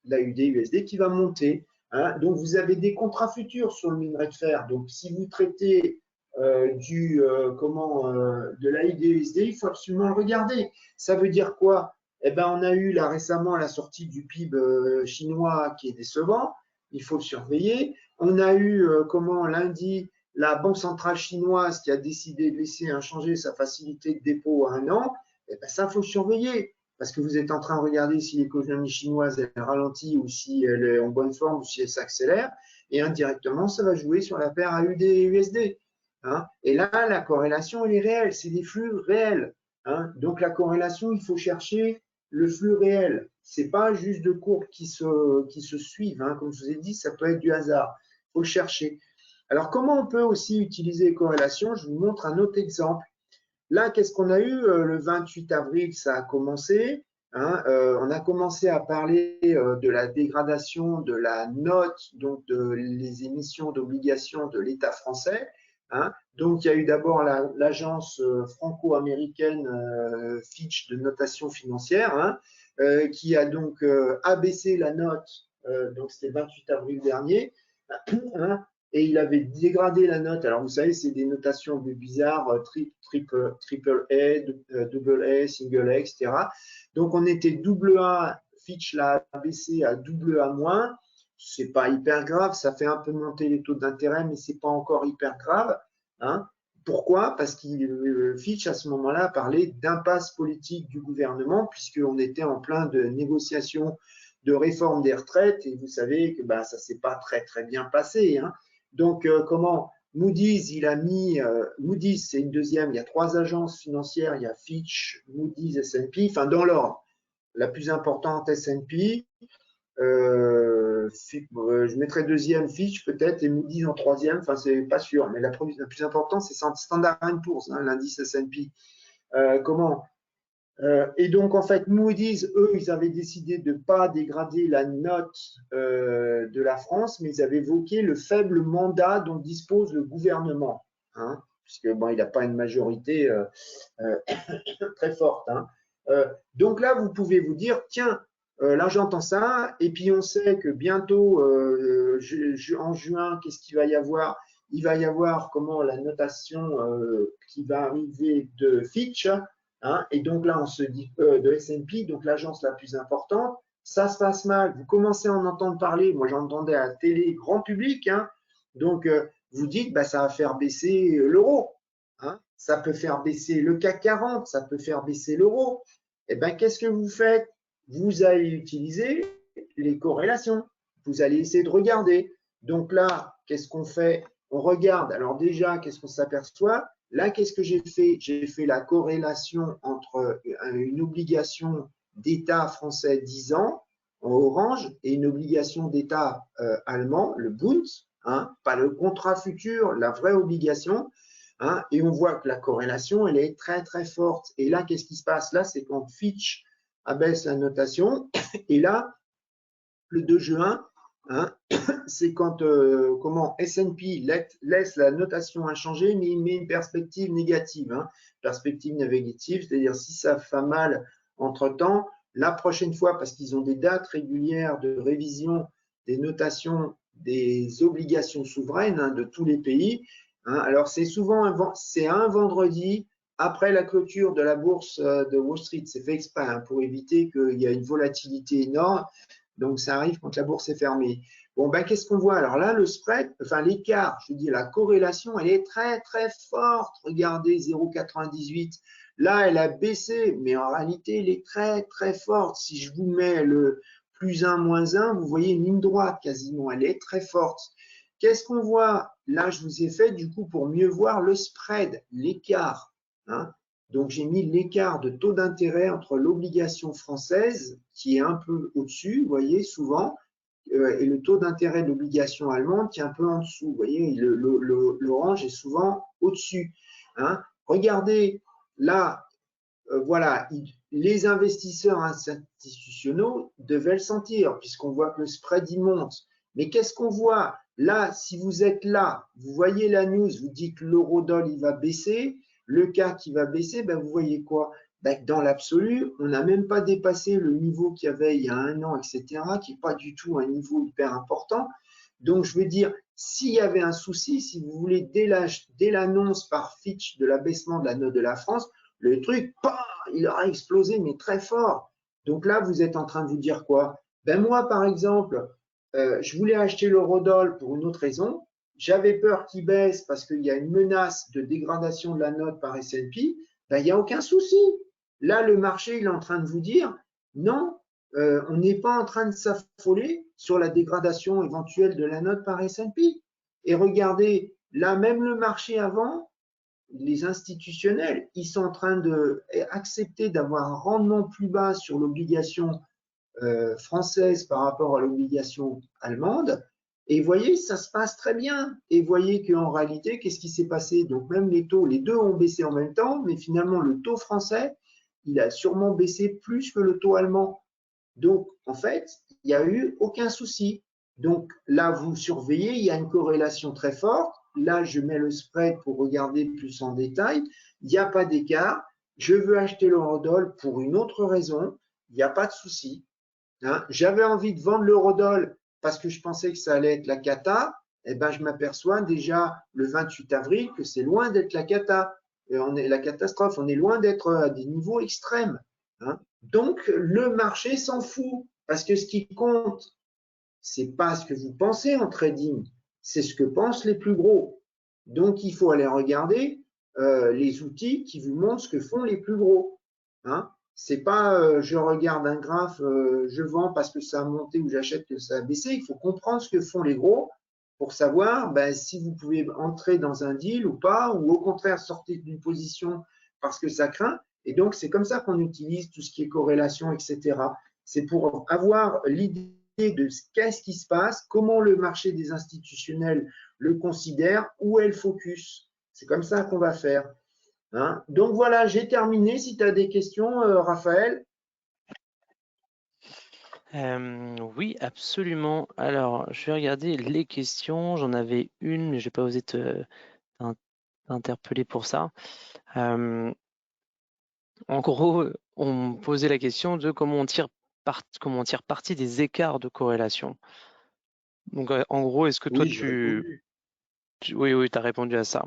l'AUD-USD qui va monter. Hein. Donc, vous avez des contrats futurs sur le minerai de fer. Donc, si vous traitez de l'AUD-USD, il faut absolument le regarder. Ça veut dire quoi? Eh ben, on a eu là récemment la sortie du PIB chinois qui est décevant. Il faut le surveiller. On a eu lundi la Banque centrale chinoise qui a décidé de laisser changer sa facilité de dépôt à 1 an. Eh ben, ça, il faut surveiller parce que vous êtes en train de regarder si l'économie chinoise elle ralentit ou si elle est en bonne forme ou si elle s'accélère. Et indirectement, ça va jouer sur la paire AUD et USD. Hein. Et là, la corrélation, elle est réelle. C'est des flux réels. Hein. Donc, la corrélation, il faut chercher le flux réel. Ce n'est pas juste de courbes qui se suivent. Hein. Comme je vous ai dit, ça peut être du hasard. Il faut le chercher. Alors, comment on peut aussi utiliser les corrélations? Je vous montre un autre exemple. Là, qu'est-ce qu'on a eu le 28 avril? Ça a commencé. Hein, on a commencé à parler de la dégradation de la note, donc de les émissions d'obligations de l'État français. Hein. Donc, il y a eu d'abord l'agence franco-américaine Fitch de notation financière, hein, qui a donc abaissé la note, donc c'était le 28 avril dernier, hein, et il avait dégradé la note. Alors, vous savez, c'est des notations un peu bizarres, triple A, double A, single A, etc. Donc, on était double A Fitch l'a baissé à double A-, c'est pas hyper grave, ça fait un peu monter les taux d'intérêt, mais c'est pas encore hyper grave. Hein. Pourquoi? Parce que Fitch, à ce moment-là, parlait d'impasse politique du gouvernement, puisqu'on était en plein de négociations de réforme des retraites, et vous savez que ça ne s'est pas très, très bien passé. Hein. Donc, comment Moody's, il a mis, Moody's, c'est une deuxième, il y a 3 agences financières, il y a Fitch, Moody's, S&P, enfin dans l'ordre. La plus importante, S&P, je mettrais deuxième Fitch peut-être et Moody's en troisième, enfin c'est pas sûr, mais la plus importante c'est Standard & Poor's, hein, l'indice S&P. Comment et donc en fait Moody's, eux, ils avaient décidé de ne pas dégrader la note de la France, mais ils avaient évoqué le faible mandat dont dispose le gouvernement, hein, puisque bon, il n'a pas une majorité très forte. Hein. Donc là, vous pouvez vous dire, tiens, là j'entends ça, et puis on sait que bientôt, en juin, qu'est-ce qu'il va y avoir? Il va y avoir comment la notation qui va arriver de Fitch, hein, et donc là on se dit de S&P, donc l'agence la plus importante. Ça se passe mal, vous commencez à en entendre parler, moi j'entendais à la télé grand public, hein, donc vous dites ça va faire baisser l'euro. Hein, ça peut faire baisser le CAC 40, ça peut faire baisser l'euro. Eh bien, qu'est-ce que vous faites? Vous allez utiliser les corrélations. Vous allez essayer de regarder. Donc là, qu'est-ce qu'on fait? On regarde. Alors déjà, qu'est-ce qu'on s'aperçoit? Là, qu'est-ce que j'ai fait? J'ai fait la corrélation entre une obligation d'État français 10 ans en orange et une obligation d'État allemand, le Bund, hein, pas le contrat futur, la vraie obligation. Hein, et on voit que la corrélation, elle est très, très forte. Et là, qu'est-ce qui se passe? Là, c'est quand Fitch abaisse la notation. Et là, le 2 juin, hein, c'est quand comment S&P laisse la notation inchangée, mais il met une perspective négative. Hein, perspective négative, c'est-à-dire si ça va mal entre-temps, la prochaine fois, parce qu'ils ont des dates régulières de révision des notations des obligations souveraines, hein, de tous les pays. Hein, alors, c'est souvent un vendredi après la clôture de la bourse de Wall Street. C'est fait exprès, hein, pour éviter qu'il y ait une volatilité énorme. Donc, ça arrive quand la bourse est fermée. Bon, qu'est-ce qu'on voit? Alors là, le spread, enfin l'écart, je dis la corrélation, elle est très, très forte. Regardez, 0,98. Là, elle a baissé, mais en réalité, elle est très, très forte. Si je vous mets le +1, -1, vous voyez une ligne droite quasiment. Elle est très forte. Qu'est-ce qu'on voit? Là, je vous ai fait du coup pour mieux voir le spread, l'écart. Hein. Donc, j'ai mis l'écart de taux d'intérêt entre l'obligation française, qui est un peu au-dessus, vous voyez, souvent, et le taux d'intérêt de l'obligation allemande qui est un peu en dessous. Vous voyez, l'orange est souvent au-dessus. Hein. Regardez, là, voilà, les investisseurs institutionnels devaient le sentir, puisqu'on voit que le spread y monte. Mais qu'est-ce qu'on voit? Là, si vous êtes là, vous voyez la news, vous dites que l'eurodoll il va baisser, le CAC qui va baisser, vous voyez quoi? Dans l'absolu, on n'a même pas dépassé le niveau qu'il y avait il y a 1 an, etc., qui n'est pas du tout un niveau hyper important. Donc, je veux dire, s'il y avait un souci, si vous voulez, dès l'annonce par Fitch de l'abaissement de la note de la France, le truc, il aura explosé, mais très fort. Donc là, vous êtes en train de vous dire quoi? Moi, par exemple, je voulais acheter l'eurodoll pour une autre raison. J'avais peur qu'il baisse parce qu'il y a une menace de dégradation de la note par S&P. Il n'y a aucun souci. Là, le marché, il est en train de vous dire, non, on n'est pas en train de s'affoler sur la dégradation éventuelle de la note par S&P. Et regardez, là, même le marché avant, les institutionnels, ils sont en train d'accepter d'avoir un rendement plus bas sur l'obligation française par rapport à l'obligation allemande. Et vous voyez, ça se passe très bien. Et vous voyez qu'en réalité, qu'est-ce qui s'est passé? Donc même les taux, les deux ont baissé en même temps, mais finalement le taux français, il a sûrement baissé plus que le taux allemand. Donc en fait, il n'y a eu aucun souci. Donc là, vous surveillez, il y a une corrélation très forte. Là, je mets le spread pour regarder plus en détail. Il n'y a pas d'écart. Je veux acheter l'eurodoll pour une autre raison. Il n'y a pas de souci. Hein. J'avais envie de vendre l'eurodoll parce que je pensais que ça allait être la cata. Je m'aperçois déjà le 28 avril que c'est loin d'être la cata. La catastrophe, on est loin d'être à des niveaux extrêmes. Hein. Donc, le marché s'en fout. Parce que ce qui compte, c'est pas ce que vous pensez en trading, c'est ce que pensent les plus gros. Donc, il faut aller regarder les outils qui vous montrent ce que font les plus gros. Hein. C'est pas je regarde un graphe, je vends parce que ça a monté ou j'achète que ça a baissé. Il faut comprendre ce que font les gros pour savoir si vous pouvez entrer dans un deal ou pas, ou au contraire sortir d'une position parce que ça craint. Et donc, c'est comme ça qu'on utilise tout ce qui est corrélation, etc. C'est pour avoir l'idée de qu'est-ce qui se passe, comment le marché des institutionnels le considère, où est le focus. C'est comme ça qu'on va faire. Hein. Donc voilà, j'ai terminé. Si tu as des questions, Raphaël. Oui, absolument. Alors, je vais regarder les questions. J'en avais une, mais je n'ai pas osé t'interpeller pour ça. En gros, on me posait la question de comment on tire parti des écarts de corrélation. Donc, en gros, est-ce que toi, Oui, j'ai répondu. Oui, tu as répondu à ça.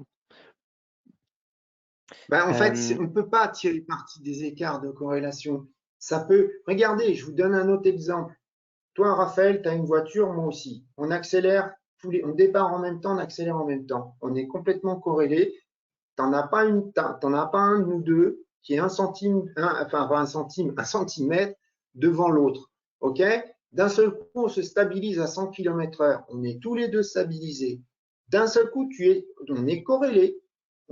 En fait, Euh, on ne peut pas tirer parti des écarts de corrélation. Ça peut. Regardez, je vous donne un autre exemple. Toi, Raphaël, tu as une voiture, moi aussi. On accélère, on démarre en même temps, on accélère en même temps. On est complètement corrélés. T'en as pas un de nous deux qui est un centime, enfin pas un centime, un centimètre devant l'autre. OK? D'un seul coup, on se stabilise à 100 km/h. On est tous les deux stabilisés. D'un seul coup, on est corrélés.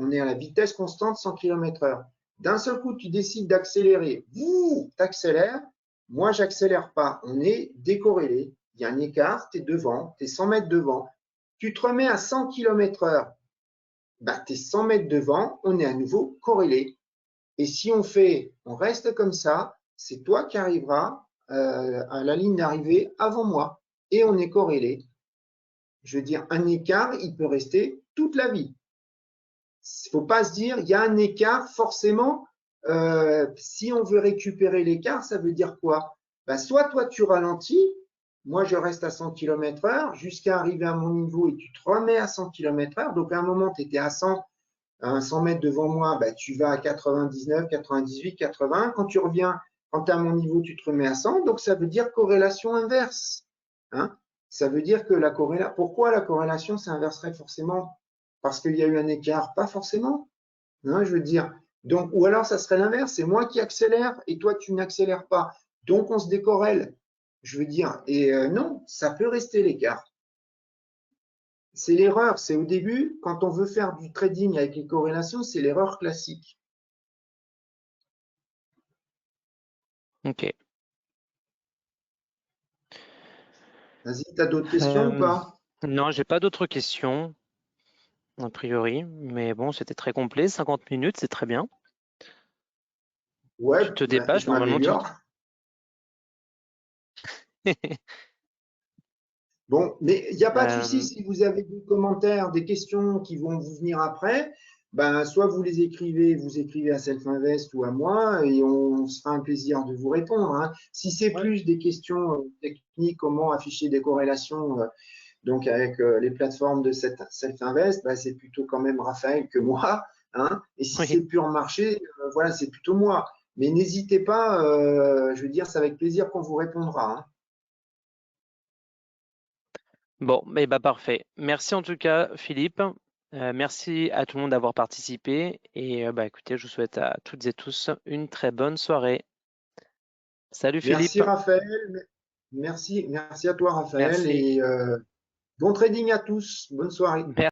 On est à la vitesse constante 100 km/h. D'un seul coup, tu décides d'accélérer. Tu accélères. Moi, j'accélère pas. On est décorrélés. Il y a un écart, tu es devant, tu es 100 mètres devant. Tu te remets à 100 km/h, tu es 100 mètres devant, on est à nouveau corrélé. Et si on reste comme ça, c'est toi qui arriveras à la ligne d'arrivée avant moi. Et on est corrélé. Je veux dire, un écart, il peut rester toute la vie. Il ne faut pas se dire, il y a un écart, forcément, si on veut récupérer l'écart, ça veut dire quoi? Soit toi, tu ralentis, moi, je reste à 100 km/h jusqu'à arriver à mon niveau et tu te remets à 100 km/h. Donc, à un moment, tu étais à 100, 100 mètres devant moi, tu vas à 99, 98, 80. Quand tu reviens, quand tu es à mon niveau, tu te remets à 100. Donc, ça veut dire corrélation inverse. Hein. Ça veut dire que pourquoi la corrélation s'inverserait forcément? Parce qu'il y a eu un écart? Pas forcément. Hein, je veux dire. Donc, ou alors, ça serait l'inverse. C'est moi qui accélère et toi, tu n'accélères pas. Donc, on se décorrèle. Je veux dire. Et non, ça peut rester l'écart. C'est l'erreur, c'est au début, quand on veut faire du trading avec les corrélations, c'est l'erreur classique. ok. Vas-y, tu as d'autres questions ou pas? Non, j'ai pas d'autres questions, a priori, mais bon, c'était très complet. 50 minutes, c'est très bien. Ouais, Tu te dépêches, je normalement, m'améliore. Bon, mais il n'y a pas de souci si vous avez des commentaires, des questions qui vont vous venir après, soit vous écrivez à Self-Invest ou à moi et on se fera un plaisir de vous répondre. Hein. Si c'est Ouais. plus des questions techniques, comment afficher des corrélations donc avec les plateformes de Self-Invest, c'est plutôt quand même Raphaël que moi. Hein. Et si Oui. c'est pur marché, voilà, c'est plutôt moi. Mais n'hésitez pas, je veux dire, c'est avec plaisir qu'on vous répondra. Hein. Bon, mais bah parfait. Merci en tout cas, Philippe. Merci à tout le monde d'avoir participé. Et écoutez, je vous souhaite à toutes et tous une très bonne soirée. Salut Merci Philippe. Raphaël, merci à toi Raphaël Merci. et bon trading à tous. Bonne soirée. Merci.